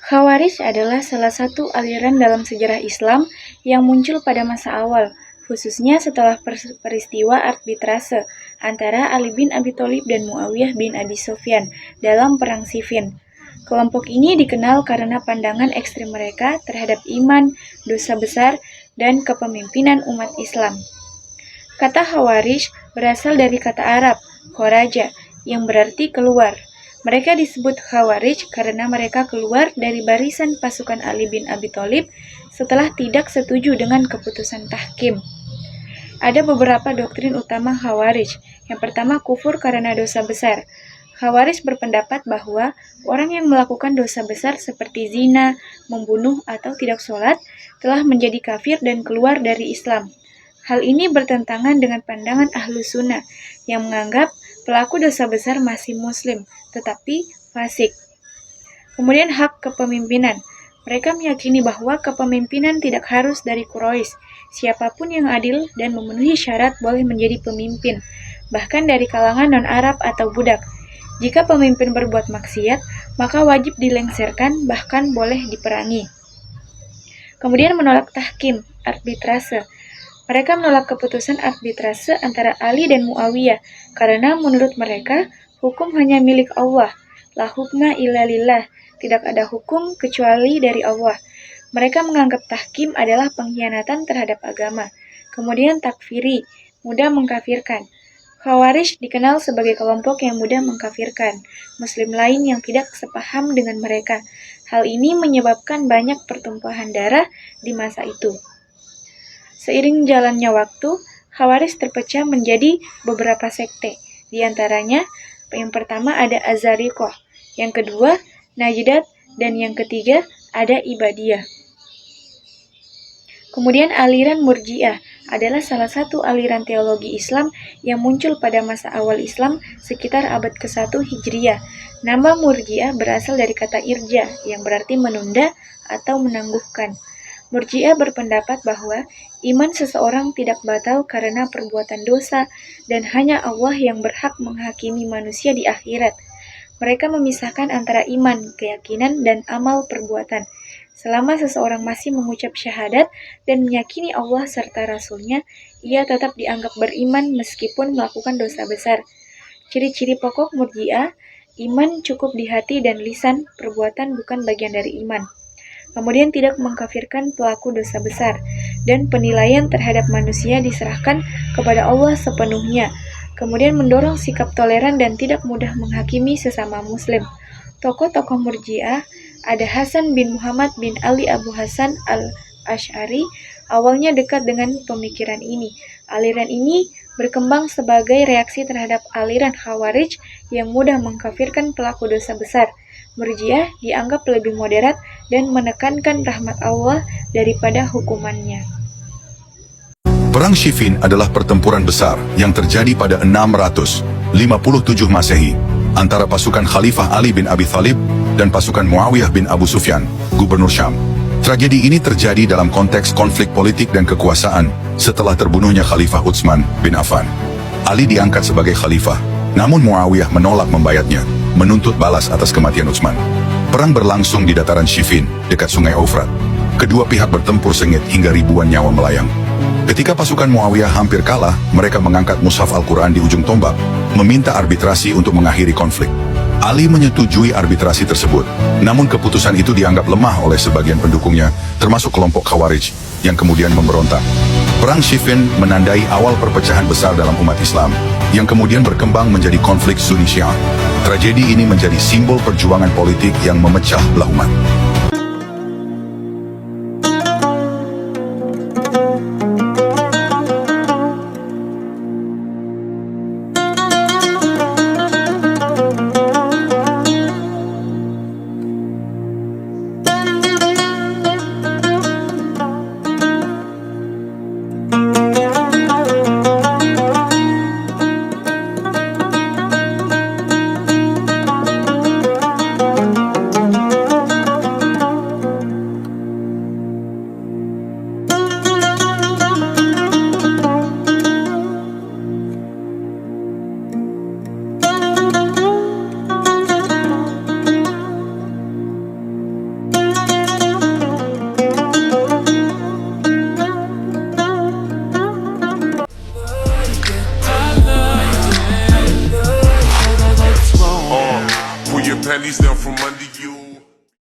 Khawarij adalah salah satu aliran dalam sejarah Islam yang muncul pada masa awal, khususnya setelah peristiwa arbitrase antara Ali bin Abi Thalib dan Muawiyah bin Abi Sufyan dalam Perang Siffin. Kelompok ini dikenal karena pandangan ekstrem mereka terhadap iman, dosa besar, dan kepemimpinan umat Islam. Kata Khawarij berasal dari kata Arab, khoraja, yang berarti keluar. Mereka disebut Khawarij karena mereka keluar dari barisan pasukan Ali bin Abi Thalib setelah tidak setuju dengan keputusan tahkim. Ada beberapa doktrin utama Khawarij. Yang pertama, kufur karena dosa besar. Khawarij berpendapat bahwa orang yang melakukan dosa besar seperti zina, membunuh, atau tidak sholat telah menjadi kafir dan keluar dari Islam. Hal ini bertentangan dengan pandangan Ahlus Sunnah yang menganggap pelaku dosa besar masih muslim, tetapi fasik. Kemudian hak kepemimpinan. Mereka meyakini bahwa kepemimpinan tidak harus dari Quraisy. Siapapun yang adil dan memenuhi syarat boleh menjadi pemimpin, bahkan dari kalangan non-Arab atau budak. Jika pemimpin berbuat maksiat, maka wajib dilengsarkan, bahkan boleh diperangi. Kemudian menolak tahkim, arbitrase. Mereka menolak keputusan arbitrase antara Ali dan Muawiyah karena menurut mereka hukum hanya milik Allah. La hukma illa lillah. Tidak ada hukum kecuali dari Allah. Mereka menganggap tahkim adalah pengkhianatan terhadap agama. Kemudian takfiri, mudah mengkafirkan. Khawarij dikenal sebagai kelompok yang mudah mengkafirkan Muslim lain yang tidak sepaham dengan mereka. Hal ini menyebabkan banyak pertumpahan darah di masa itu. Seiring jalannya waktu, Khawarij terpecah menjadi beberapa sekte. Di antaranya, yang pertama ada Azariqah, yang kedua Najdat, dan yang ketiga ada Ibadiyah. Kemudian aliran Murji'ah adalah salah satu aliran teologi Islam yang muncul pada masa awal Islam sekitar abad ke-1 Hijriah. Nama Murji'ah berasal dari kata irja yang berarti menunda atau menangguhkan. Murji'ah berpendapat bahwa iman seseorang tidak batal karena perbuatan dosa dan hanya Allah yang berhak menghakimi manusia di akhirat. Mereka memisahkan antara iman, keyakinan, dan amal perbuatan. Selama seseorang masih mengucap syahadat dan meyakini Allah serta Rasul-Nya, ia tetap dianggap beriman meskipun melakukan dosa besar. Ciri-ciri pokok Murji'ah, iman cukup di hati dan lisan, perbuatan bukan bagian dari iman. Kemudian tidak mengkafirkan pelaku dosa besar, dan penilaian terhadap manusia diserahkan kepada Allah sepenuhnya. Kemudian mendorong sikap toleran dan tidak mudah menghakimi sesama muslim. Tokoh-tokoh Murji'ah ada Hasan bin Muhammad bin Ali Abu Hasan al-Asy'ari, awalnya dekat dengan pemikiran ini. Aliran ini berkembang sebagai reaksi terhadap aliran Khawarij yang mudah mengkafirkan pelaku dosa besar. Murji'ah dianggap lebih moderat dan menekankan rahmat Allah daripada hukumannya. Perang Siffin adalah pertempuran besar yang terjadi pada 657 Masehi antara pasukan Khalifah Ali bin Abi Thalib dan pasukan Muawiyah bin Abu Sufyan, gubernur Syam. Tragedi ini terjadi dalam konteks konflik politik dan kekuasaan setelah terbunuhnya Khalifah Utsman bin Affan. Ali diangkat sebagai khalifah, namun Muawiyah menolak membayatnya, menuntut balas atas kematian Utsman. Perang berlangsung di dataran Siffin, dekat sungai Eufrat. Kedua pihak bertempur sengit hingga ribuan nyawa melayang. Ketika pasukan Muawiyah hampir kalah, mereka mengangkat mushaf Al-Quran di ujung tombak, meminta arbitrasi untuk mengakhiri konflik. Ali menyetujui arbitrasi tersebut, namun keputusan itu dianggap lemah oleh sebagian pendukungnya, termasuk kelompok Khawarij, yang kemudian memberontak. Perang Siffin menandai awal perpecahan besar dalam umat Islam, yang kemudian berkembang menjadi konflik Sunni Syiah. Tragedi ini menjadi simbol perjuangan politik yang memecah belah umat. money's down from under you.